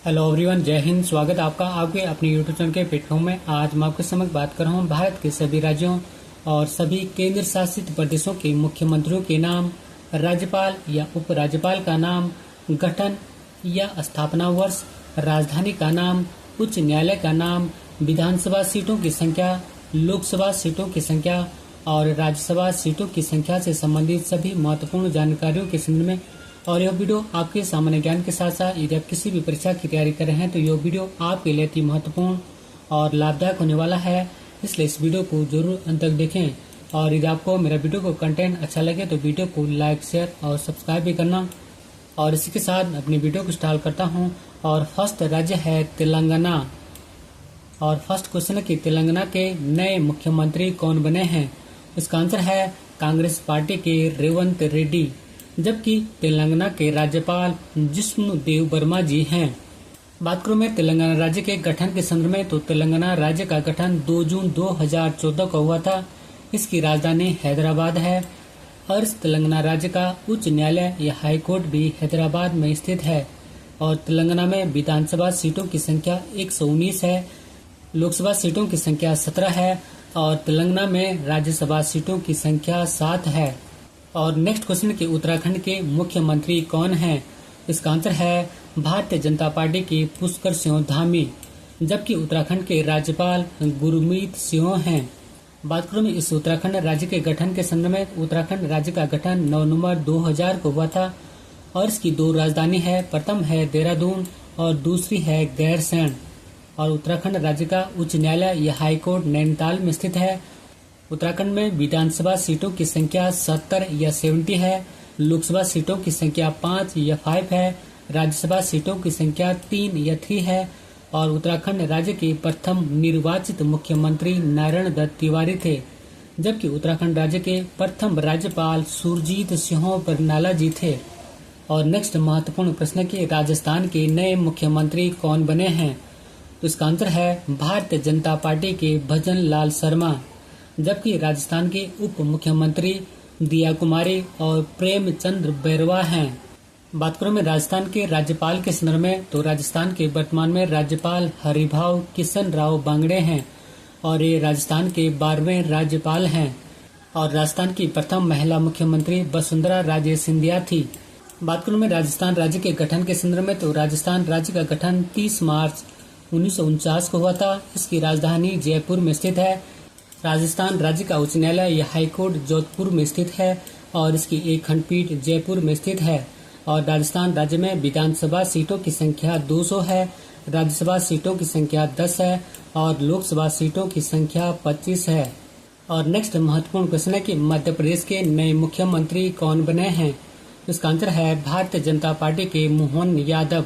Hello everyone, जय हिंद। स्वागत है आपका आपके अपने यूट्यूब चैनल के प्लेटफॉर्म में। आज मैं आपके समक्ष बात कर रहा हूँ भारत के सभी राज्यों और सभी केंद्र शासित प्रदेशों के मुख्यमंत्रियों के नाम, राज्यपाल या उपराज्यपाल का नाम, गठन या स्थापना वर्ष, राजधानी का नाम, उच्च न्यायालय का नाम, विधानसभा सीटों की संख्या, लोकसभा सीटों की संख्या और राज्यसभा सीटों की संख्या से संबंधित सभी महत्वपूर्ण जानकारियों के संबंध में। और यह वीडियो आपके सामान्य ज्ञान के साथ साथ यदि आप किसी भी परीक्षा की तैयारी कर रहे हैं तो यह वीडियो आपके लिए अति महत्वपूर्ण और लाभदायक होने वाला है, इसलिए इस वीडियो को जरूर अंत तक देखें। और यदि आपको मेरा वीडियो को कंटेंट अच्छा लगे तो वीडियो को लाइक, शेयर और सब्सक्राइब भी करना। और इसी के साथ अपनी वीडियो को स्टार्ट करता हूँ। और फर्स्ट राज्य है तेलंगाना। और फर्स्ट क्वेश्चन है कि तेलंगाना के नए मुख्यमंत्री कौन बने हैं। इसका आंसर है कांग्रेस पार्टी के रेवंत रेड्डी, जबकि तेलंगाना के राज्यपाल जिष्णु देव वर्मा जी हैं। बात करूं मैं तेलंगाना राज्य के गठन के संदर्भ में, तो तेलंगाना राज्य का गठन 2 जून 2014 को हुआ था। इसकी राजधानी हैदराबाद है और इस तेलंगाना राज्य का उच्च न्यायालय या हाई कोर्ट भी हैदराबाद में स्थित है। और तेलंगाना में विधानसभा सीटों की संख्या 119 है, लोकसभा सीटों की संख्या 17 है और तेलंगाना में राज्यसभा सीटों की संख्या 7 है। और नेक्स्ट क्वेश्चन कि उत्तराखंड के मुख्यमंत्री कौन हैं। इसका आंसर है भारतीय जनता पार्टी के पुष्कर सिंह धामी, जबकि उत्तराखंड के राज्यपाल गुरमीत सिंह हैं। बात करूं मैं इस उत्तराखंड राज्य के गठन के संदर्भ में, उत्तराखंड राज्य का गठन 9 नवंबर 2000 को हुआ था और इसकी 2 राजधानी है, प्रथम है देहरादून और दूसरी है गैरसैंण। और उत्तराखंड राज्य का उच्च न्यायालय या हाई कोर्ट नैनीताल में स्थित है। उत्तराखंड में विधानसभा सीटों की संख्या 70 या 70 है, लोकसभा सीटों की संख्या 5 या 5 है, राज्यसभा सीटों की संख्या 3 या 3 है। और उत्तराखंड राज्य के प्रथम निर्वाचित मुख्यमंत्री नारायण दत्त तिवारी थे, जबकि उत्तराखंड राज्य के प्रथम राज्यपाल सुरजीत सिंह बरनाला जी थे। और नेक्स्ट महत्वपूर्ण प्रश्न कि राजस्थान के नए मुख्यमंत्री कौन बने हैं। तो इसका आंसर है भारतीय जनता पार्टी के भजन लाल शर्मा, जबकि राजस्थान के उप मुख्यमंत्री दिया कुमारी और प्रेमचंद्र बैरवा हैं। बात करूं मैं राजस्थान के राज्यपाल के संदर्भ में, तो राजस्थान के वर्तमान में राज्यपाल हरिभाऊ किशन राव बांगड़े हैं और ये राजस्थान के 12वें राज्यपाल हैं। और राजस्थान की प्रथम महिला मुख्यमंत्री वसुंधरा राजे सिंधिया थी। बात करूं मैं राजस्थान राज्य के गठन के संदर्भ में, तो राजस्थान राज्य का गठन 30 मार्च 1949 को हुआ था। इसकी राजधानी जयपुर में स्थित है। राजस्थान राज्य का उच्च न्यायालय या हाई कोर्ट जोधपुर में स्थित है और इसकी एक खंडपीठ जयपुर में स्थित है। और राजस्थान राज्य में विधानसभा सीटों की संख्या 200 है, राज्यसभा सीटों की संख्या 10 है और लोकसभा सीटों की संख्या 25 है। और नेक्स्ट महत्वपूर्ण प्रश्न है कि मध्य प्रदेश के नए मुख्यमंत्री कौन बने हैं। इसका आंसर है भारतीय जनता पार्टी के मोहन यादव,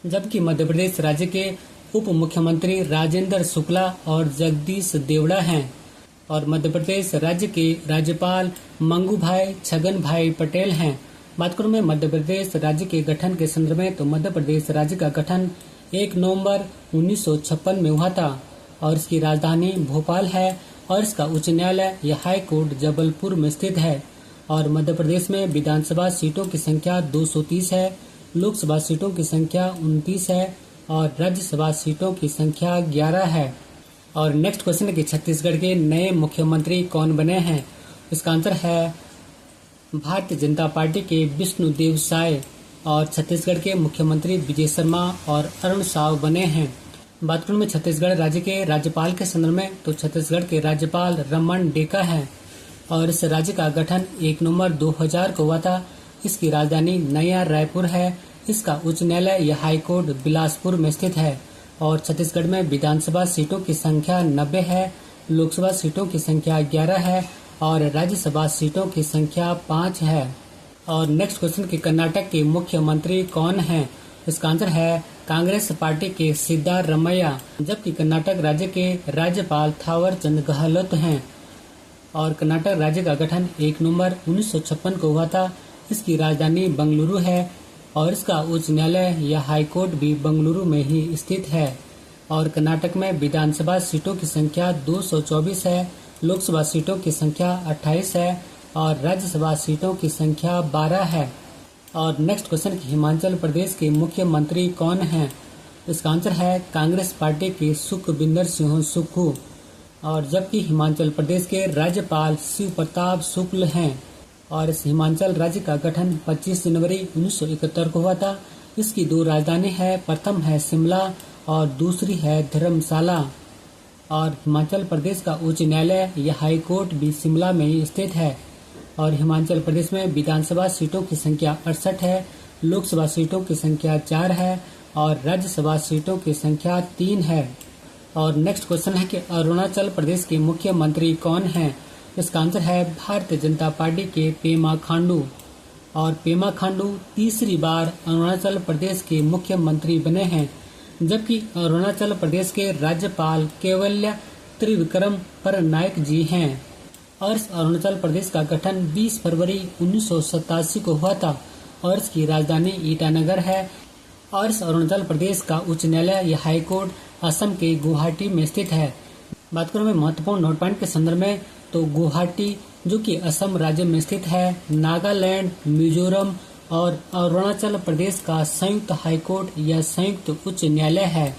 जबकि मध्य प्रदेश राज्य के उप मुख्यमंत्री राजेंद्र शुक्ला और जगदीश देवड़ा हैं। और मध्य प्रदेश राज्य के राज्यपाल मंगू भाई छगन भाई पटेल हैं। बात करूं मैं मध्य प्रदेश राज्य के गठन के संदर्भ में, तो मध्य प्रदेश राज्य का गठन 1 नवंबर 1956 में हुआ था और इसकी राजधानी भोपाल है और इसका उच्च न्यायालय या हाई कोर्ट जबलपुर में स्थित है। और मध्य प्रदेश में विधानसभा सीटों की संख्या 230 है, लोकसभा सीटों की संख्या 29 है और राज्यसभा सीटों की संख्या 11 है। और नेक्स्ट क्वेश्चन है कि छत्तीसगढ़ के नए मुख्यमंत्री कौन बने हैं। इसका आंसर है भारतीय जनता पार्टी के विष्णुदेव साय और छत्तीसगढ़ के मुख्यमंत्री विजय शर्मा और अरुण साव बने हैं। बात करूं मैं छत्तीसगढ़ राज्य के राज्यपाल के संदर्भ में, तो छत्तीसगढ़ के राज्यपाल रमन डेका हैं और इस राज्य का गठन 1 नवंबर 2000 को हुआ था। इसकी राजधानी नया रायपुर है। इसका उच्च न्यायालय या हाई कोर्ट बिलासपुर में स्थित है। और छत्तीसगढ़ में विधानसभा सीटों की संख्या 90 है, लोकसभा सीटों की संख्या 11 है और राज्यसभा सीटों की संख्या 5 है। और नेक्स्ट क्वेश्चन कि कर्नाटक के मुख्यमंत्री कौन हैं। इसका आंसर है कांग्रेस पार्टी के सिद्धारमैया, जबकि कर्नाटक राज्य के राज्यपाल थावर चंद गहलोत हैं। और कर्नाटक राज्य का गठन 1 नवंबर 1956 को हुआ था। इसकी राजधानी बंगलुरु है और इसका उच्च न्यायालय या हाई कोर्ट भी बंगलुरु में ही स्थित है। और कर्नाटक में विधानसभा सीटों की संख्या 224 है, लोकसभा सीटों की संख्या 28 है और राज्यसभा सीटों की संख्या 12 है। और नेक्स्ट क्वेश्चन कि हिमाचल प्रदेश के मुख्यमंत्री कौन हैं। इसका आंसर है कांग्रेस पार्टी के सुखविंदर सिंह सुक्खू। और जबकि हिमाचल प्रदेश के राज्यपाल शिव प्रताप शुक्ल हैं और इस हिमाचल राज्य का गठन 25 जनवरी 1971 को हुआ था। इसकी दो राजधानी है, प्रथम है शिमला और दूसरी है धर्मशाला। और हिमाचल प्रदेश का उच्च न्यायालय या हाई कोर्ट भी शिमला में ही स्थित है। और हिमाचल प्रदेश में विधानसभा सीटों की संख्या 68 है, लोकसभा सीटों की संख्या 4 है और राज्यसभा सीटों की संख्या 3 है। और नेक्स्ट क्वेश्चन है कि अरुणाचल प्रदेश के मुख्यमंत्री कौन हैं? इसका आंसर है भारतीय जनता पार्टी के पेमा खांडू। और पेमा खांडू तीसरी बार अरुणाचल प्रदेश के मुख्यमंत्री बने हैं, जबकि अरुणाचल प्रदेश के राज्यपाल केवल्य त्रिविक्रम परनायक जी हैं। और इस अरुणाचल प्रदेश का गठन 20 फरवरी 1987 को हुआ था और इसकी राजधानी ईटानगर है। और इस अरुणाचल प्रदेश का उच्च न्यायालय या हाई कोर्ट असम के गुवाहाटी में स्थित है। बात करूं मैं महत्वपूर्ण नोट पॉइंट के संदर्भ में, तो गुवाहाटी जो कि असम राज्य में स्थित है, नागालैंड, मिजोरम और अरुणाचल प्रदेश का संयुक्त हाई कोर्ट या संयुक्त उच्च न्यायालय है।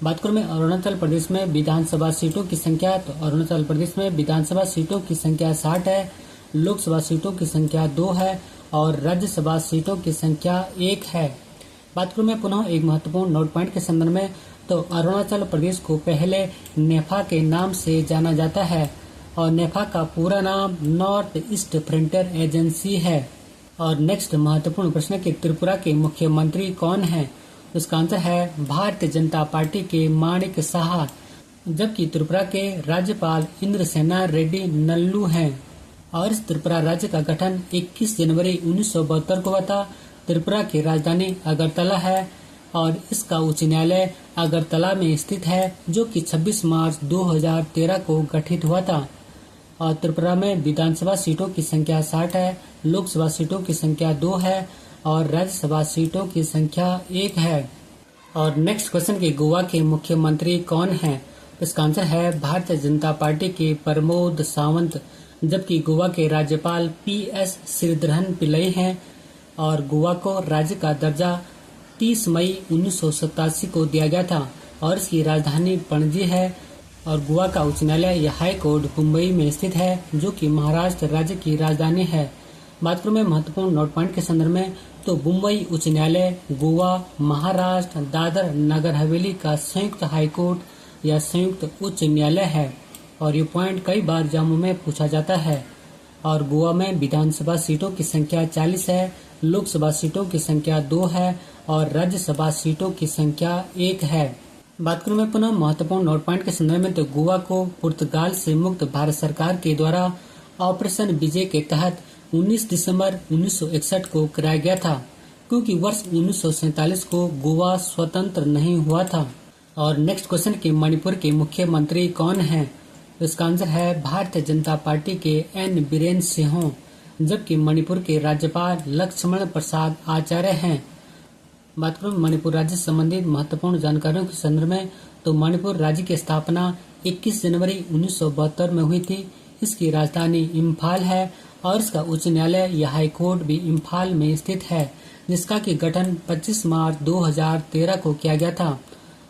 बात करूं मैं अरुणाचल प्रदेश में विधानसभा सीटों की संख्या, तो अरुणाचल प्रदेश में विधानसभा सीटों की संख्या 60 है, लोकसभा सीटों की संख्या 2 है और राज्यसभा सीटों की संख्या 1 है। बात करूं मैं पुनः एक महत्वपूर्ण नोट पॉइंट के संदर्भ में, तो अरुणाचल प्रदेश को पहले नेफा के नाम से जाना जाता है और नेफा का पूरा नाम नॉर्थ ईस्ट फ्रंटियर एजेंसी है। और नेक्स्ट महत्वपूर्ण प्रश्न कि त्रिपुरा के मुख्यमंत्री कौन हैं? इसका आंसर है भारतीय जनता पार्टी के माणिक साहा, जबकि त्रिपुरा के राज्यपाल इंद्रसेना रेड्डी नल्लू हैं। और इस त्रिपुरा राज्य का गठन 21 जनवरी 1972 को हुआ था। त्रिपुरा की राजधानी अगरतला है और इसका उच्च न्यायालय अगरतला में स्थित है, जो कि 26 मार्च 2013 को गठित हुआ था। और त्रिपुरा में विधानसभा सीटों की संख्या 60 है, लोकसभा सीटों की संख्या 2 है और राज्यसभा सीटों की संख्या 1 है। और नेक्स्ट क्वेश्चन कि गोवा के मुख्यमंत्री कौन हैं? इसका आंसर है भारतीय जनता पार्टी के प्रमोद सावंत, जबकि गोवा के राज्यपाल PS श्रीधरन पिल्लई हैं। और गोवा को राज्य का दर्जा 30 मई 1987 को दिया गया था और इसकी राजधानी पणजी है। और गोवा का उच्च न्यायालय या हाई कोर्ट मुंबई में स्थित है, जो कि महाराष्ट्र राज्य की राजधानी है। बात करूं मैं महत्वपूर्ण नोट पॉइंट के संदर्भ में, तो मुंबई उच्च न्यायालय गोवा, महाराष्ट्र, दादर नगर हवेली का संयुक्त हाई कोर्ट या संयुक्त उच्च न्यायालय है। और ये पॉइंट कई बार एग्जामों में पूछा जाता है। और गोवा में विधानसभा सीटों की संख्या 40 है, लोकसभा सीटों की संख्या 2 है और राज्यसभा सीटों की संख्या 1 है। बात करूं मैं पुनः महत्वपूर्ण नोट पॉइंट के संदर्भ में, तो गोवा को पुर्तगाल से मुक्त भारत सरकार के द्वारा ऑपरेशन विजय के तहत 19 दिसंबर 1961 को कराया गया था, क्योंकि वर्ष 1947 को गोवा स्वतंत्र नहीं हुआ था। और नेक्स्ट क्वेश्चन कि मणिपुर के मुख्यमंत्री कौन हैं? इसका आंसर है भारतीय जनता पार्टी के N बीरेन सिंह, जबकि मणिपुर के राज्यपाल लक्ष्मण प्रसाद आचार्य हैं। बात करूं मणिपुर राज्य से संबंधित महत्वपूर्ण जानकारियों के संदर्भ में, तो मणिपुर राज्य की स्थापना 21 जनवरी 1972 में हुई थी। इसकी राजधानी इम्फाल है और इसका उच्च न्यायालय या हाई कोर्ट भी इम्फाल में स्थित है, जिसका की गठन 25 मार्च 2013 को किया गया था।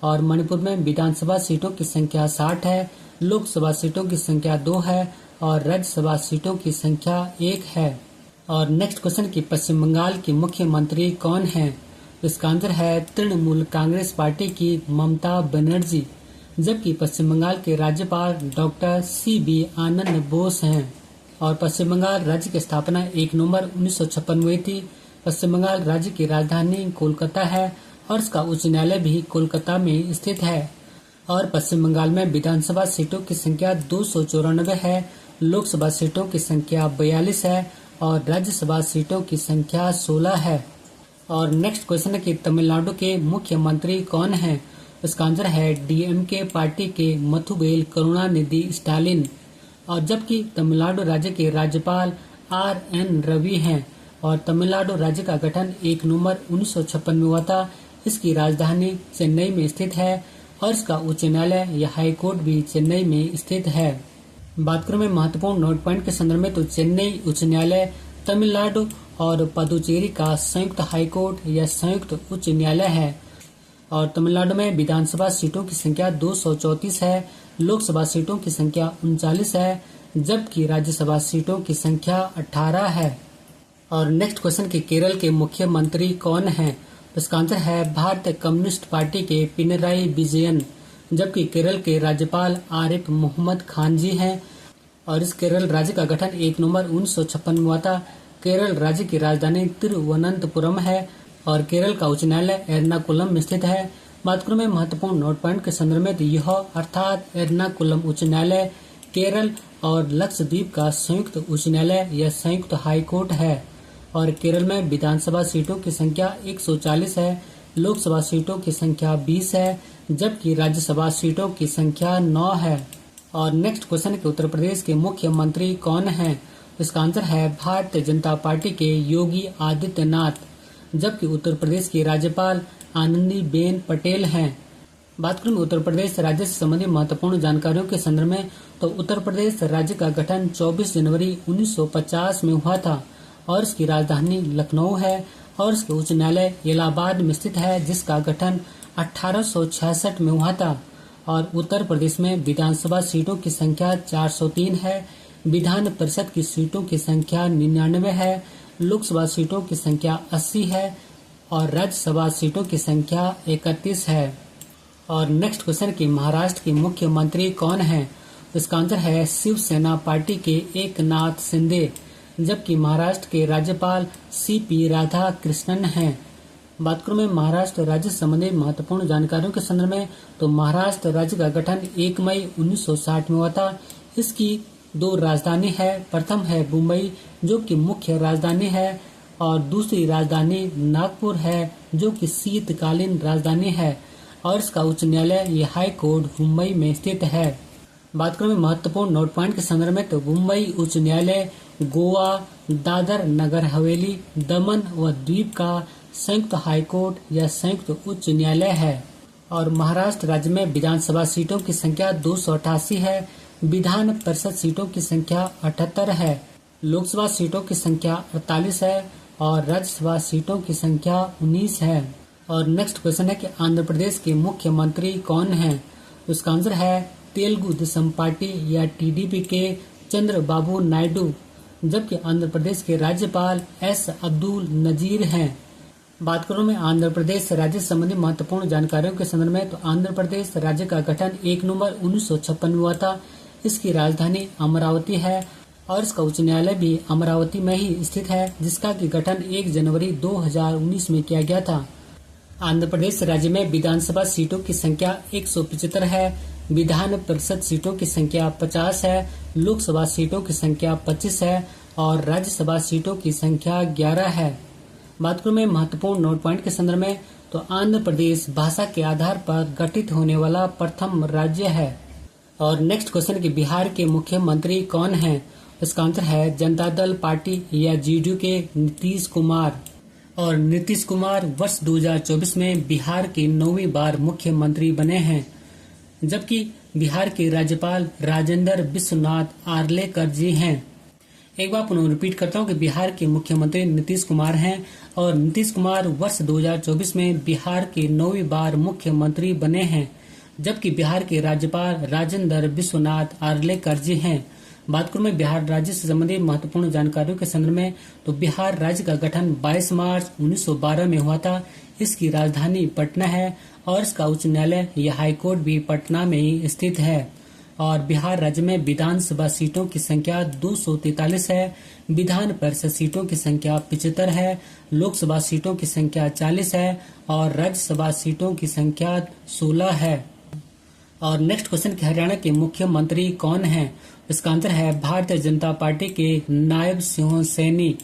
और मणिपुर में विधानसभा सीटों की संख्या 60 है, लोकसभा सीटों की संख्या 2 है और राज्यसभा सीटों की संख्या 1 है। और नेक्स्ट क्वेश्चन कि पश्चिम बंगाल की मुख्यमंत्री कौन हैं? इसका आंसर है तृणमूल कांग्रेस पार्टी की ममता बनर्जी, जबकि पश्चिम बंगाल के राज्यपाल डॉक्टर CB आनंद बोस हैं। और पश्चिम बंगाल राज्य की स्थापना 1 नवंबर 1956 में हुई थी। पश्चिम बंगाल राज्य की राजधानी कोलकाता है और इसका उच्च न्यायालय भी कोलकाता में स्थित है। और पश्चिम बंगाल में विधानसभा सीटों की संख्या 294 है, लोकसभा सीटों की संख्या 42 है और राज्यसभा सीटों की संख्या 16 है। और नेक्स्ट क्वेश्चन है कि तमिलनाडु के मुख्यमंत्री कौन हैं? इसका आंसर है DMK पार्टी के मथुबेल करुणानिधि स्टालिन। और जबकि तमिलनाडु राज्य के राज्यपाल RN रवि हैं। और तमिलनाडु राज्य का गठन 1 नवंबर 1956 में हुआ था। इसकी राजधानी चेन्नई में स्थित है और इसका उच्च न्यायालय या हाई कोर्ट भी चेन्नई में स्थित है। बात करूं मैं महत्वपूर्ण नोट पॉइंट के संदर्भ में, तो चेन्नई उच्च न्यायालय तमिलनाडु और पुदुचेरी का संयुक्त हाई कोर्ट या संयुक्त उच्च न्यायालय है। और तमिलनाडु में विधानसभा सीटों की संख्या 234 है, लोकसभा सीटों की संख्या 39 है, जबकि राज्यसभा सीटों की संख्या 18 है। और नेक्स्ट क्वेश्चन कि केरल के मुख्यमंत्री कौन हैं? तो इसका आंसर है भारतीय कम्युनिस्ट पार्टी के पिनराई विजयन, जबकि केरल के राज्यपाल आरिफ मोहम्मद खान जी हैं। और इस केरल राज्य का गठन 1 नवंबर 1956 में हुआ था। केरल राज्य की राजधानी तिरुवनंतपुरम है और केरल का उच्च न्यायालय एर्नाकुलम में स्थित है। बात करूं मैं महत्वपूर्ण नोट पॉइंट के संदर्भ में, तो यह अर्थात एर्नाकुलम उच्च न्यायालय केरल और लक्षद्वीप का संयुक्त उच्च न्यायालय या संयुक्त हाई कोर्ट है। और केरल में विधानसभा सीटों की संख्या 140 है, लोकसभा सीटों की संख्या 20 है, जबकि राज्यसभा सीटों की संख्या 9 है। और नेक्स्ट क्वेश्चन के उत्तर प्रदेश के मुख्यमंत्री कौन हैं? इसका आंसर है भारतीय जनता पार्टी के योगी आदित्यनाथ, जबकि उत्तर प्रदेश की राज्यपाल आनंदीबेन पटेल हैं। बात करूं उत्तर प्रदेश राज्य से संबंधित महत्वपूर्ण जानकारियों के संदर्भ में, तो उत्तर प्रदेश राज्य का गठन 24 जनवरी 1950 में हुआ था और इसकी राजधानी लखनऊ है और इसके उच्च न्यायालय इलाहाबाद में स्थित है, जिसका गठन 1866 में हुआ था। और उत्तर प्रदेश में विधानसभा सीटों की संख्या 403 है, विधान परिषद की सीटों की संख्या 99 है, लोकसभा सीटों की संख्या 80 है और राज्यसभा सीटों की संख्या 31 है। और नेक्स्ट क्वेश्चन कि महाराष्ट्र के मुख्यमंत्री कौन हैं? इसका आंसर है शिवसेना पार्टी के एकनाथ शिंदे, जबकि महाराष्ट्र के राज्यपाल CP राधाकृष्णन हैं। बात करूं मैं महाराष्ट्र राज्य से संबंधित महत्वपूर्ण जानकारियों के संदर्भ में, तो महाराष्ट्र राज्य का गठन 1 मई 1960 में हुआ था। इसकी 2 राजधानी है, प्रथम है मुंबई जो कि मुख्य राजधानी है और दूसरी राजधानी नागपुर है जो कि शीतकालीन राजधानी है और इसका उच्च न्यायालय या हाई कोर्ट मुंबई में स्थित है। बात करें महत्वपूर्ण नोट पॉइंट के संदर्भ में, तो मुंबई उच्च न्यायालय गोवा, दादर नगर हवेली, दमन व द्वीप का संयुक्त हाई कोर्ट या संयुक्त उच्च न्यायालय है। और महाराष्ट्र राज्य में विधानसभा सीटों की संख्या 288 है, विधान परिषद सीटों की संख्या 78 है, लोकसभा सीटों की संख्या 48 है और राज्यसभा सीटों की संख्या 19 है। और नेक्स्ट क्वेश्चन है कि आंध्र प्रदेश के मुख्यमंत्री कौन हैं? उसका आंसर है तेलुगु देशम पार्टी या TDP के चंद्रबाबू नायडू, जबकि आंध्र प्रदेश के राज्यपाल S अब्दुल नजीर हैं। बात करूं मैं आंध्र प्रदेश राज्य से संबंधित महत्वपूर्ण जानकारियों के संदर्भ में, तो आंध्र प्रदेश राज्य का गठन 1 नवंबर 1956 में हुआ था। इसकी राजधानी अमरावती है और इसका उच्च न्यायालय भी अमरावती में ही स्थित है, जिसका की गठन 1 जनवरी 2019 में किया गया था। आंध्र प्रदेश राज्य में विधानसभा सीटों की संख्या 175 है, विधान परिषद सीटों की संख्या 50 है, लोकसभा सीटों की संख्या 25 है और राज्यसभा सीटों की संख्या 11 है। बात करूं मैं महत्वपूर्ण नोट पॉइंट के संदर्भ में, तो आंध्र प्रदेश भाषा के आधार पर गठित होने वाला प्रथम राज्य है। और नेक्स्ट क्वेश्चन कि बिहार के मुख्यमंत्री कौन हैं? इसका आंसर है जनता दल पार्टी या JDU के नीतीश कुमार। और नीतीश कुमार वर्ष 2024 में बिहार के 9वीं बार मुख्यमंत्री बने हैं, जबकि बिहार के राज्यपाल राजेंद्र विश्वनाथ आर्लेकर जी हैं। एक बार पुनः रिपीट करता हूं कि बिहार के मुख्यमंत्री नीतीश कुमार हैं और नीतीश कुमार वर्ष 2024 में बिहार के 9वीं बार मुख्यमंत्री बने हैं, जबकि बिहार के राज्यपाल राजेंद्र विश्वनाथ आर्लेकर जी हैं। बात करूं मैं बिहार राज्य से संबंधित महत्वपूर्ण जानकारियों के संदर्भ में, तो बिहार राज्य का गठन 22 मार्च 1912 में हुआ था। इसकी राजधानी पटना है और इसका उच्च न्यायालय या हाई कोर्ट भी पटना में ही स्थित है। और बिहार राज्य में विधानसभा सीटों की संख्या 243 है, विधान परिषद सीटों की संख्या 75 है, लोकसभा सीटों की संख्या 40 है और राज्यसभा सीटों की संख्या 16 है। और नेक्स्ट क्वेश्चन कि हरियाणा के मुख्यमंत्री कौन हैं? इसका आंसर है भारतीय जनता पार्टी के नायब सिंह सैनी,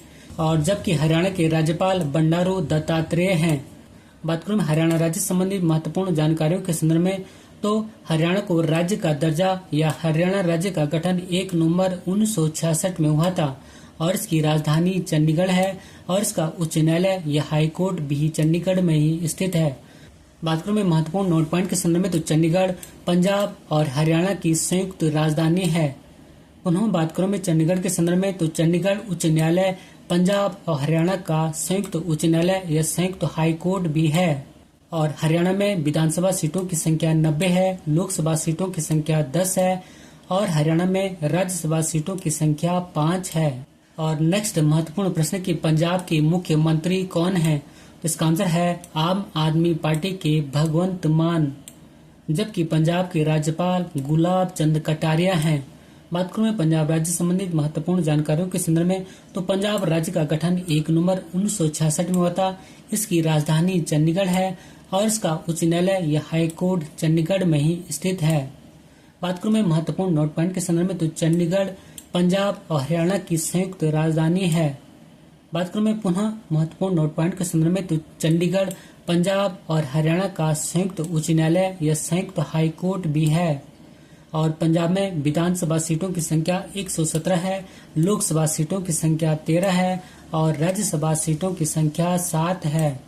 और जबकि हरियाणा के राज्यपाल बंडारू दत्तात्रेय हैं। बात करूं हरियाणा राज्य संबंधी महत्वपूर्ण जानकारियों के संदर्भ में, तो हरियाणा को राज्य का दर्जा या हरियाणा राज्य का गठन 1 नवंबर 1966 में हुआ था और इसकी राजधानी चंडीगढ़ है और इसका उच्च न्यायालय या हाई कोर्ट भी चंडीगढ़ में ही स्थित है। बात करूं मैं महत्वपूर्ण नोट पॉइंट के संदर्भ में, तो चंडीगढ़ पंजाब और हरियाणा की संयुक्त राजधानी है। पुनः बात करूं मैं चंडीगढ़ के संदर्भ में, तो चंडीगढ़ उच्च न्यायालय पंजाब और हरियाणा का संयुक्त उच्च न्यायालय या संयुक्त हाई कोर्ट भी है। और हरियाणा में विधानसभा सीटों की संख्या 90 है, लोकसभा सीटों की संख्या 10 है और हरियाणा में राज्यसभा सीटों की संख्या 5 है। और नेक्स्ट महत्वपूर्ण प्रश्न कि पंजाब के मुख्यमंत्री कौन है? तो इसका आंसर है आम आदमी पार्टी के भगवंत मान, जबकि पंजाब के राज्यपाल गुलाब चंद कटारिया हैं। बात करूं मैं पंजाब राज्य संबंधित महत्वपूर्ण जानकारियों के संदर्भ में, तो पंजाब राज्य का गठन 1 नवंबर 1966 में हुआ था। इसकी राजधानी चंडीगढ़ है और इसका उच्च न्यायालय या हाई कोर्ट चंडीगढ़ में ही स्थित है। बात करूं मैं महत्वपूर्ण नोट पॉइंट के संदर्भ में, तो चंडीगढ़ पंजाब और हरियाणा की संयुक्त राजधानी है। बात करूं मैं पुनः महत्वपूर्ण नोट पॉइंट के संदर्भ में, तो चंडीगढ़ पंजाब और हरियाणा का संयुक्त उच्च न्यायालय या संयुक्त हाई कोर्ट भी है। और पंजाब में विधानसभा सीटों की संख्या 117 है, लोकसभा सीटों की संख्या 13 है और राज्यसभा सीटों की संख्या 7 है।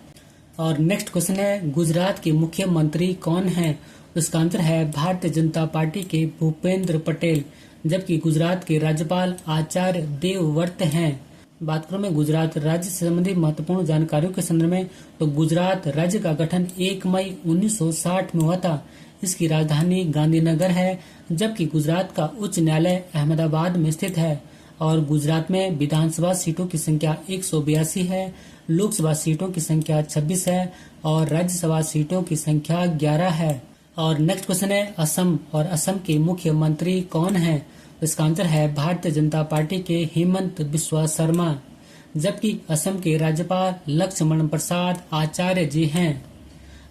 और नेक्स्ट क्वेश्चन है गुजरात के मुख्यमंत्री कौन है? उसका आंसर है भारतीय जनता पार्टी के भूपेंद्र पटेल, जबकि गुजरात के राज्यपाल आचार्य देवव्रत हैं। बात करूं मैं गुजरात राज्य से संबंधित महत्वपूर्ण जानकारियों के संदर्भ में, तो गुजरात राज्य का गठन 1 मई 1960 में हुआ था। इसकी राजधानी गांधीनगर है, जबकि गुजरात का उच्च न्यायालय अहमदाबाद में स्थित है। और गुजरात में विधानसभा सीटों की संख्या 182 है, लोकसभा सीटों की संख्या 26 है और राज्यसभा सीटों की संख्या 11 है। और नेक्स्ट क्वेश्चन है असम, और असम के मुख्यमंत्री कौन है? इसका आंसर है भारतीय जनता पार्टी के हेमंत बिस्वा शर्मा, जबकि असम के राज्यपाल लक्ष्मण प्रसाद आचार्य जी हैं।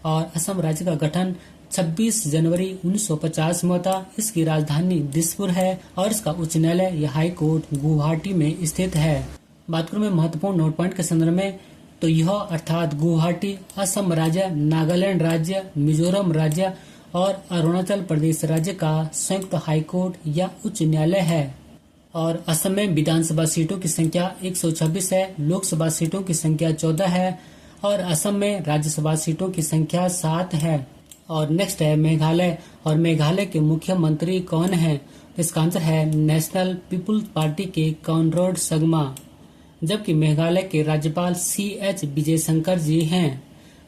और असम राज्य का गठन 26 जनवरी 1950 में हुआ था। इसकी राजधानी दिसपुर है और इसका उच्च न्यायालय या हाई कोर्ट गुवाहाटी में स्थित है। बात करूं मैं महत्वपूर्ण नोट पॉइंट के संदर्भ में, तो यह अर्थात गुवाहाटी असम राज्य, नागालैंड राज्य, मिजोरम राज्य और अरुणाचल प्रदेश राज्य का संयुक्त हाई कोर्ट या उच्च न्यायालय है। और असम में विधानसभा सीटों की संख्या 126 है, लोकसभा सीटों की संख्या 14 है और असम में राज्यसभा सीटों की संख्या 7 है। और नेक्स्ट है मेघालय, और मेघालय के मुख्यमंत्री कौन है? तो इसका आंसर है नेशनल पीपुल्स पार्टी के कॉनराड संगमा, जबकि मेघालय के राज्यपाल CH विजयशंकर जी हैं।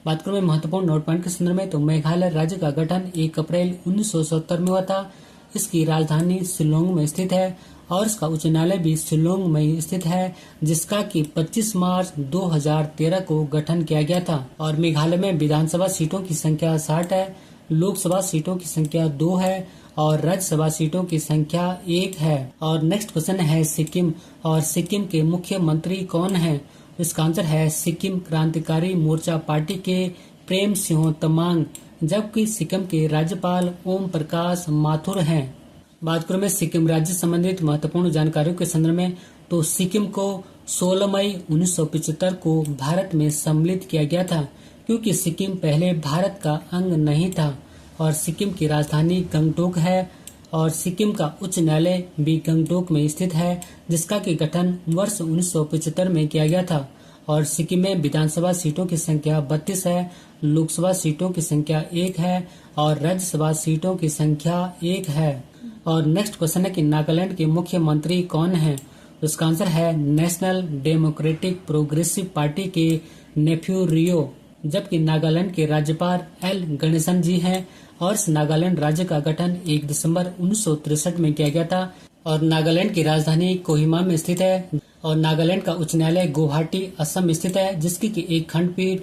बात करूं मैं महत्वपूर्ण नोट पॉइंट के संदर्भ में, तो मेघालय राज्य का गठन 1 अप्रैल 1970 में हुआ था। इसकी राजधानी शिलोंग में स्थित है और इसका उच्च न्यायालय भी शिलोंग में स्थित है, जिसका कि 25 मार्च 2013 को गठन किया गया था। और मेघालय में विधानसभा सीटों की संख्या 60 है, लोकसभा सीटों की संख्या 2 है और राज्यसभा सीटों की संख्या 1 है। और नेक्स्ट क्वेश्चन है सिक्किम, और सिक्किम के मुख्यमंत्री कौन है? इसका आंसर है सिक्किम क्रांतिकारी मोर्चा पार्टी के प्रेम सिंह तमांग, जबकि सिक्किम के राज्यपाल ओम प्रकाश माथुर हैं। बात करूं मैं सिक्किम राज्य संबंधित महत्वपूर्ण जानकारियों के संदर्भ में, तो सिक्किम को 16 मई 1975 को भारत में सम्मिलित किया गया था, क्योंकि सिक्किम पहले भारत का अंग नहीं था। और सिक्किम की राजधानी गंगटोक है और सिक्किम का उच्च न्यायालय भी गंगटोक में स्थित है, जिसका कि गठन वर्ष 1975 में किया गया था। और सिक्किम में विधानसभा सीटों की संख्या 32 है, लोकसभा सीटों की संख्या 1 है और राज्यसभा सीटों की संख्या 1 है। और नेक्स्ट क्वेश्चन है कि नागालैंड के मुख्यमंत्री कौन है? तो इसका आंसर है नेशनल डेमोक्रेटिक प्रोग्रेसिव पार्टी के नेफ्यू रियो, जबकि नागालैंड के राज्यपाल एल गणेशन जी हैं। और इस नागालैंड राज्य का गठन 1 दिसंबर 1963 में किया गया था और नागालैंड की राजधानी कोहिमा में स्थित है। और नागालैंड का उच्च न्यायालय गुवाहाटी असम में स्थित है, जिसकी की एक खंडपीठ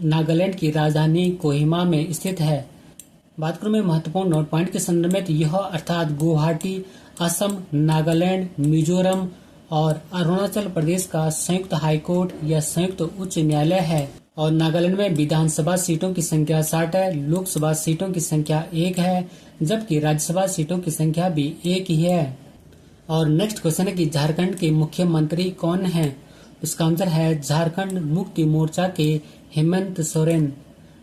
नागालैंड की राजधानी कोहिमा में स्थित है। बात करूं मैं महत्वपूर्ण नोट पॉइंट के संदर्भ में, तो यह अर्थात गुवाहाटी असम, नागालैंड, मिजोरम और अरुणाचल प्रदेश का संयुक्त हाई कोर्ट या संयुक्त उच्च न्यायालय है। और नागालैंड में विधानसभा सीटों की संख्या 60 है, लोकसभा सीटों की संख्या 1 है, जबकि राज्यसभा सीटों की संख्या भी 1 ही है। और नेक्स्ट क्वेश्चन है कि झारखंड के मुख्यमंत्री कौन हैं? इसका आंसर है झारखंड मुक्ति मोर्चा के हेमंत सोरेन,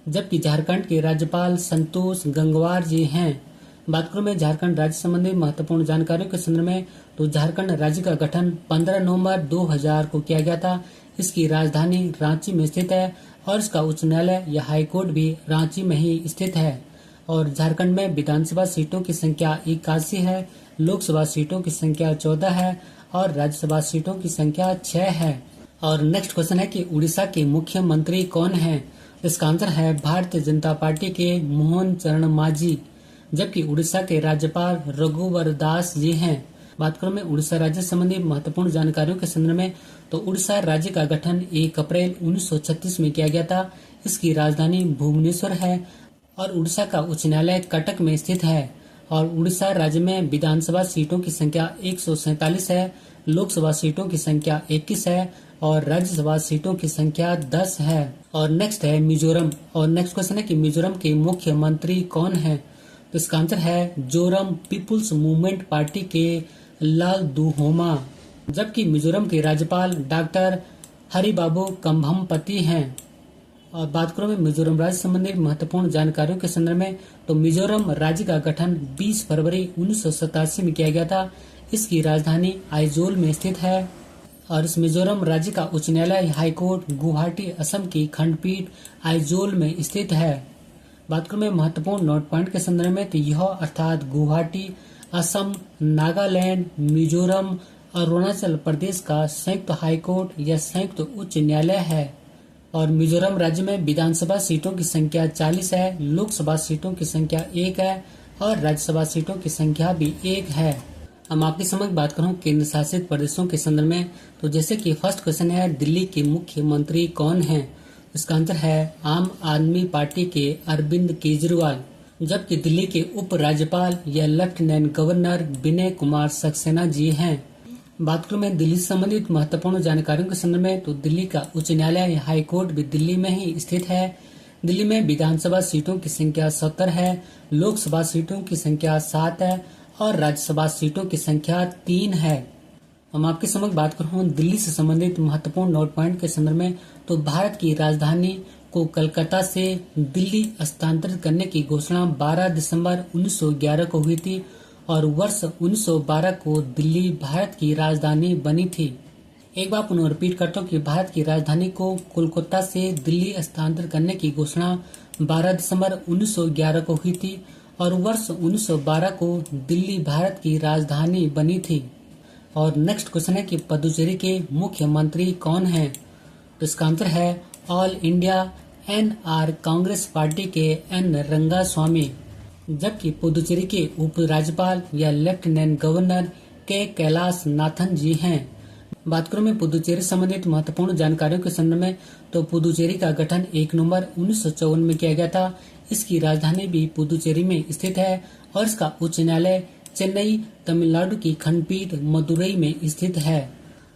जबकि झारखंड के राज्यपाल संतोष गंगवार जी हैं। बात करूं मैं झारखंड राज्य संबंधी महत्वपूर्ण जानकारियों के संदर्भ में, तो झारखंड राज्य का गठन 15 नवंबर 2000 को किया गया था। इसकी राजधानी रांची में स्थित है और इसका उच्च न्यायालय या हाई कोर्ट भी रांची में ही स्थित है। और झारखंड में विधानसभा सीटों की संख्या 81 है, लोकसभा सीटों की संख्या 14 है और राज्यसभा सीटों की संख्या 6 है। और नेक्स्ट क्वेश्चन है कि उड़ीसा के मुख्यमंत्री कौन हैं? इसका आंसर है भारतीय जनता पार्टी के मोहन चरण मांझी, जबकि उड़ीसा के राज्यपाल रघुवर दास जी हैं। बात करूं मैं उड़ीसा राज्य संबंधी महत्वपूर्ण जानकारियों के संदर्भ में, तो उड़ीसा राज्य का गठन 1 अप्रैल 1936 में किया गया था। इसकी राजधानी भुवनेश्वर है और उड़ीसा का उच्च न्यायालय कटक में स्थित है। और उड़ीसा राज्य में विधानसभा सीटों की संख्या 147 है, लोकसभा सीटों की संख्या 21 है और राज्यसभा सीटों की संख्या 10 है। और नेक्स्ट है मिजोरम। और नेक्स्ट क्वेश्चन है कि मिजोरम के मुख्यमंत्री कौन है? तो इसका आंसर है जोरम पीपुल्स मूवमेंट पार्टी के लालदुहोमा, जबकि मिजोरम के राज्यपाल डॉक्टर हरिबाबू कंभमपति हैं। और बात करूं मैं मिजोरम राज्य संबंधी महत्वपूर्ण जानकारियों के संदर्भ में, तो मिजोरम राज्य का गठन 20 फरवरी 1987 में किया गया था। इसकी राजधानी आइजोल में स्थित है और इस मिजोरम राज्य का उच्च न्यायालय हाईकोर्ट गुवाहाटी असम की खंडपीठ आइजोल में स्थित है। बात करूं मैं महत्वपूर्ण नोट पॉइंट के संदर्भ में, तो यह अर्थात गुवाहाटी असम, नागालैंड, मिजोरम और अरुणाचल प्रदेश का संयुक्त हाईकोर्ट या संयुक्त उच्च न्यायालय है। और मिजोरम राज्य में विधानसभा सीटों की संख्या 40 है, लोकसभा सीटों की संख्या 1 है और राज्यसभा सीटों की संख्या भी 1 है। हम आपके समझ बात करूं केंद्र शासित प्रदेशों के संदर्भ में, तो जैसे कि फर्स्ट क्वेश्चन है दिल्ली के मुख्यमंत्री कौन है? इसका आंसर है आम आदमी पार्टी के अरविंद केजरीवाल, जबकि दिल्ली के उप राज्यपाल या लेफ्टिनेंट गवर्नर विनय कुमार सक्सेना जी हैं। बात करूं मैं दिल्ली से संबंधित महत्वपूर्ण जानकारियों के संदर्भ में, तो दिल्ली का उच्च न्यायालय या हाई कोर्ट भी दिल्ली में ही स्थित है। दिल्ली में विधानसभा सीटों की संख्या 70 है, लोकसभा सीटों की संख्या 7 है और राज्यसभा सीटों की संख्या 3 है। हम आपके समक्ष बात करूं दिल्ली से संबंधित महत्वपूर्ण नोट पॉइंट के संदर्भ में, तो भारत की राजधानी को कलकत्ता से दिल्ली स्थानांतरित करने की घोषणा 12 दिसंबर 1911 को हुई थी और वर्ष 1912 को दिल्ली भारत की राजधानी बनी थी। एक बार पुनः रिपीट करता हूँ कि भारत की राजधानी को कोलकाता से दिल्ली स्थानांतरित करने की घोषणा 12 दिसंबर 1911 को हुई थी और वर्ष 1912 को दिल्ली भारत की राजधानी बनी थी। और नेक्स्ट क्वेश्चन है कि पुदुचेरी के मुख्यमंत्री कौन हैं? तो इसका आंसर है all India NR Congress party के एन रंगास्वामी, जबकि पुदुचेरी के उप राज्यपाल या लेफ्टिनेंट गवर्नर के कैलाश नाथन जी हैं। बात करूं मैं पुदुचेरी संबंधित महत्वपूर्ण जानकारियों के संदर्भ में, तो पुदुचेरी का गठन 1 नवंबर 1954 में किया गया था। इसकी राजधानी भी पुदुचेरी में स्थित है और इसका उच्च न्यायालय चेन्नई तमिलनाडु की खंडपीठ मदुरई में स्थित है।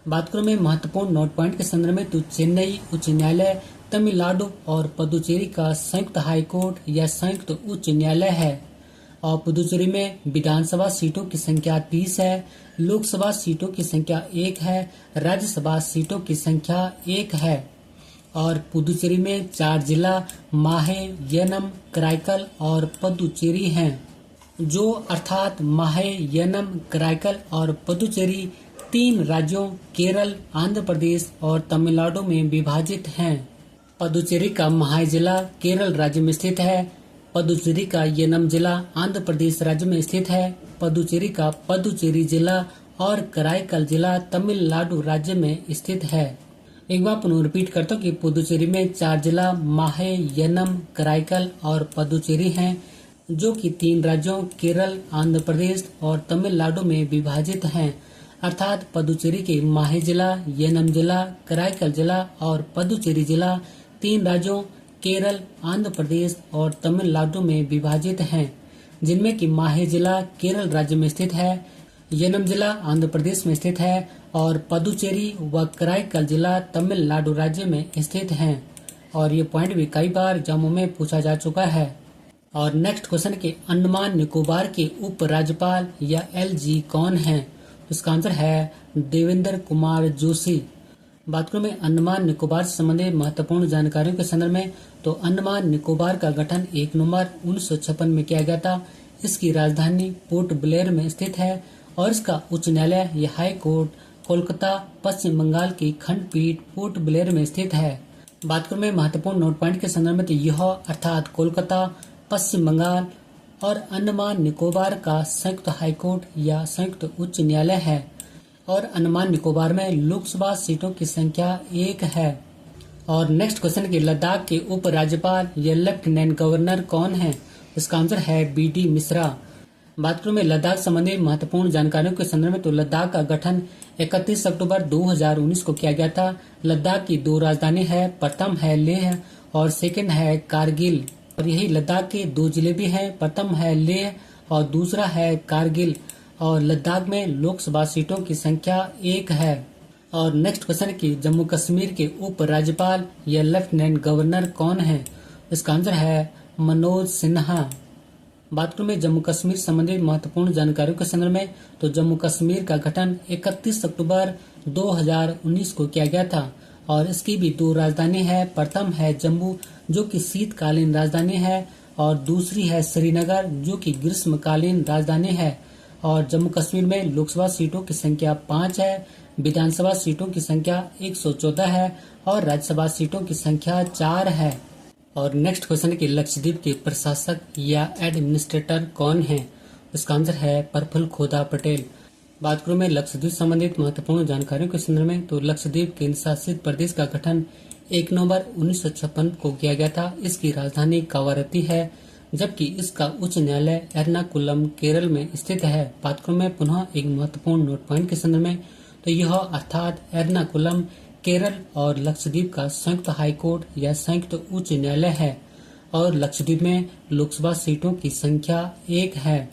बात करूं मैं महत्वपूर्ण नोट पॉइंट के संदर्भ में, तो चेन्नई उच्च न्यायालय तमिलनाडु और पुदुचेरी का संयुक्त हाईकोर्ट या संयुक्त उच्च न्यायालय है। और पुदुचेरी में विधानसभा सीटों की संख्या 30 है, लोकसभा सीटों की संख्या 1 है, राज्यसभा सीटों की संख्या 1 है। और पुदुचेरी में 4 जिला माहे, यनम, कराईकल और पुदुचेरी हैं, जो अर्थात माहे, यनम, कराईकल और पुदुचेरी 3 राज्यों केरल, आंध्र प्रदेश और तमिलनाडु में विभाजित हैं। पुदुचेरी का माहे जिला केरल राज्य में स्थित है, पुदुचेरी का यनम जिला आंध्र प्रदेश राज्य में स्थित है, पुदुचेरी का पुदुचेरी जिला और कराईकल जिला तमिलनाडु राज्य में स्थित है। एक बार पुनः रिपीट करता हूँ कि पुदुचेरी में 4 जिला माहे, यनम, कराईकल और पुदुचेरी हैं, जो कि 3 राज्यों केरल, आंध्र प्रदेश और तमिलनाडु में विभाजित हैं। अर्थात पुदुचेरी के माहे जिला, यनम जिला, कराईकल जिला और पुदुचेरी जिला 3 राज्यों केरल, आंध्र प्रदेश और तमिलनाडु में विभाजित हैं, जिनमें कि माहे जिला केरल राज्य में स्थित है, यनम जिला आंध्र प्रदेश में स्थित है और पुदुचेरी व कराईकल जिला तमिलनाडु राज्य में स्थित हैं। और ये पॉइंट भी कई बार एग्जामों में पूछा जा चुका है। और नेक्स्ट क्वेश्चन के अंडमान निकोबार के उप राज्यपाल या LG कौन हैं? इसका आंसर है देवेंद्र कुमार जोशी। बात करूं मैं अंडमान निकोबार से संबंधित महत्वपूर्ण जानकारियों के संदर्भ में, तो अंडमान निकोबार का गठन 1 नवंबर 1956 में किया गया था। इसकी राजधानी पोर्ट ब्लेयर में स्थित है और इसका उच्च न्यायालय या हाई कोर्ट कोलकाता, पश्चिम बंगाल की खंडपीठ पोर्ट ब्लेयर में स्थित है। बात करूं मैं महत्वपूर्ण नोट पॉइंट के संदर्भ में, तो यह अर्थात कोलकाता, पश्चिम बंगाल और अंडमान निकोबार का संयुक्त हाईकोर्ट या संयुक्त उच्च न्यायालय है। और अंडमान निकोबार में लोकसभा सीटों की संख्या 1 है। और नेक्स्ट क्वेश्चन की लद्दाख के उप राज्यपाल या लेफ्टिनेंट गवर्नर कौन है? इसका आंसर है BD मिश्रा। बात करूं मैं लद्दाख संबंधी महत्वपूर्ण जानकारियों के संदर्भ में तो लद्दाख का गठन 31 अक्टूबर 2019 को किया गया था। लद्दाख की 2 राजधानी है, प्रथम है लेह और सेकंड है कारगिल। और यही लद्दाख के 2 जिले भी हैं, प्रथम है लेह और दूसरा है कारगिल। और लद्दाख में लोकसभा सीटों की संख्या 1 है। और नेक्स्ट क्वेश्चन की जम्मू कश्मीर के उप राज्यपाल या लेफ्टिनेंट गवर्नर कौन है? इसका आंसर है मनोज सिन्हा। बात करूं मैं जम्मू कश्मीर संबंधी महत्वपूर्ण जानकारियों के संदर्भ में तो जम्मू कश्मीर का गठन 31 अक्टूबर 2019 को किया गया था और इसकी भी 2 राजधानी है, प्रथम है जम्मू जो कि शीतकालीन राजधानी है और दूसरी है श्रीनगर जो कि ग्रीष्मकालीन राजधानी है। और जम्मू कश्मीर में लोकसभा सीटों की संख्या 5 है, विधानसभा सीटों की संख्या 114 है और राज्यसभा सीटों की संख्या 4 है। और नेक्स्ट क्वेश्चन की लक्षद्वीप के प्रशासक या एडमिनिस्ट्रेटर कौन है? इसका आंसर है प्रफुल्ल खोदा पटेल। बात करूं मैं लक्षद्वीप संबंधित महत्वपूर्ण जानकारियों के संदर्भ में तो लक्षद्वीप केंद्र शासित प्रदेश का गठन 1 नवंबर 1956 को किया गया था। इसकी राजधानी कावारती है जबकि इसका उच्च न्यायालय एर्नाकुलम केरल में स्थित है। बात करूं मैं पुनः एक महत्वपूर्ण नोट पॉइंट के संदर्भ में तो यह अर्थात एर्नाकुलम केरल और लक्षद्वीप का संयुक्त हाईकोर्ट या संयुक्त उच्च न्यायालय है और लक्षद्वीप में लोकसभा सीटों की संख्या 1 है।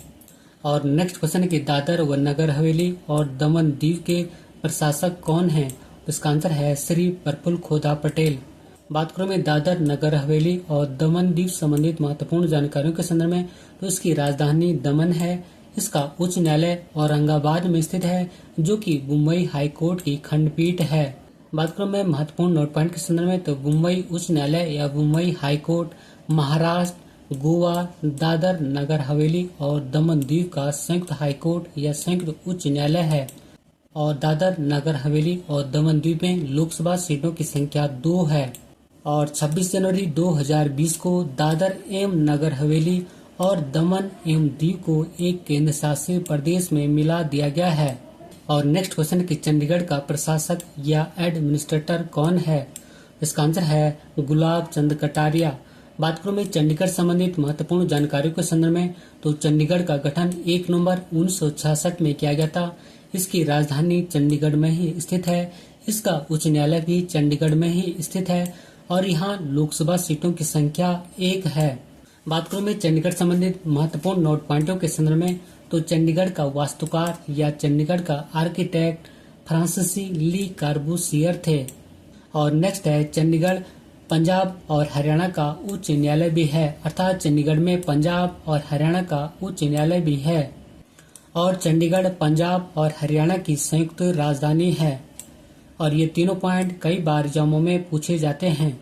और नेक्स्ट क्वेश्चन की दादर व नगर हवेली और दमन दीव के प्रशासक कौन है? इसका आंसर है श्री प्रफुल्ल खोदा पटेल। बात करूं मैं दादर नगर हवेली और दमन दीव संबंधित महत्वपूर्ण जानकारियों के संदर्भ में तो इसकी राजधानी दमन है। इसका उच्च न्यायालय औरंगाबाद में स्थित है जो कि मुंबई हाईकोर्ट की खंडपीठ है। बात करूं मैं महत्वपूर्ण नोट पॉइंट के संदर्भ में तो मुंबई उच्च न्यायालय या मुंबई हाईकोर्ट महाराष्ट्र, गोवा, दादर नगर हवेली और दमन दीव का संयुक्त हाईकोर्ट या संयुक्त उच्च न्यायालय है। और दादर नगर हवेली और दमन दीव में लोकसभा सीटों की संख्या 2 है। और 26 जनवरी 2020 को दादर एवं नगर हवेली और दमन एवं दीव को एक केंद्र शासित प्रदेश में मिला दिया गया है। और नेक्स्ट क्वेश्चन की चंडीगढ़ का प्रशासक या एडमिनिस्ट्रेटर कौन है? इसका आंसर है गुलाब चंद कटारिया। बात करूं मैं चंडीगढ़ संबंधित महत्वपूर्ण जानकारियों के संदर्भ में तो चंडीगढ़ का गठन 1 नवंबर 1966 में किया गया था। इसकी राजधानी चंडीगढ़ में ही स्थित है। इसका उच्च न्यायालय भी चंडीगढ़ में ही स्थित है और यहाँ लोकसभा सीटों की संख्या 1 है। बात करूं मैं चंडीगढ़ संबंधित महत्वपूर्ण नोट पॉइंटों के संदर्भ में तो चंडीगढ़ का वास्तुकार या चंडीगढ़ का आर्किटेक्ट फ्रांसीसी ली कार्बूसियर थे। और नेक्स्ट है चंडीगढ़ पंजाब और हरियाणा का उच्च न्यायालय भी है, अर्थात चंडीगढ़ में पंजाब और हरियाणा का उच्च न्यायालय भी है। और चंडीगढ़ पंजाब और हरियाणा की संयुक्त राजधानी है। और ये तीनों पॉइंट कई बार एग्जामों में पूछे जाते हैं।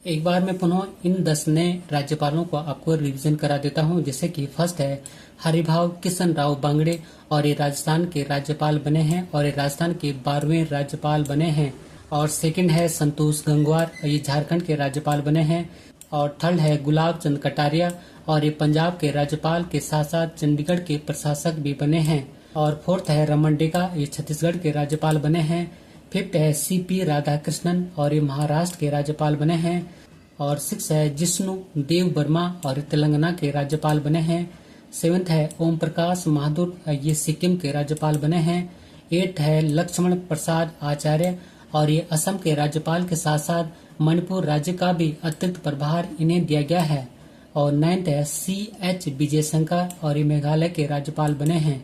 एक बार मैं पुनः इन 10 नए राज्यपालों को आपको रिवीजन करा देता हूं, जैसे कि फर्स्ट है हरिभाव किशन राव बांगड़े और ये राजस्थान के राज्यपाल बने हैं और ये राजस्थान के 12वें राज्यपाल बने हैं। और सेकंड है संतोष गंगवार और ये झारखंड के राज्यपाल बने हैं। और थर्ड है गुलाब चंद कटारिया और ये पंजाब के राज्यपाल के साथ साथ चंडीगढ़ के प्रशासक भी बने हैं। और फोर्थ है रमन डेका, ये छत्तीसगढ़ के राज्यपाल बने हैं। फिफ्थ है CP राधाकृष्णन और ये महाराष्ट्र के राज्यपाल बने हैं। और 6 है जिष्णु देव वर्मा और ये तेलंगाना के राज्यपाल बने हैं। 7th है ओम प्रकाश महादुर, ये सिक्किम के राज्यपाल बने हैं। 8th है लक्ष्मण प्रसाद आचार्य और ये असम के राज्यपाल के साथ साथ मणिपुर राज्य का भी अतिरिक्त प्रभार इन्हें दिया गया है। और 9th है CH विजयशंकर और ये मेघालय के राज्यपाल बने हैं।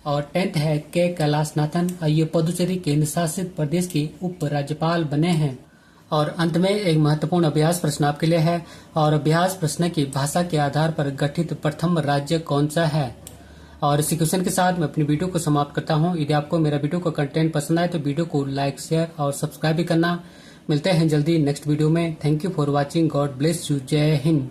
और 10th है के कैलाशनाथन और ये पुदुचेरी केंद्र शासित प्रदेश के उप राज्यपाल बने हैं। और अंत में एक महत्वपूर्ण अभ्यास प्रश्न आपके लिए है और अभ्यास प्रश्न की भाषा के आधार पर गठित प्रथम राज्य कौन सा है। और इसी क्वेश्चन के साथ मैं अपनी वीडियो को समाप्त करता हूं। यदि आपको मेरा वीडियो का कंटेंट पसंद आए तो वीडियो को लाइक, शेयर और सब्सक्राइब भी करना। मिलते हैं जल्दी नेक्स्ट वीडियो में। Thank you for watching. God bless you. जय हिंद।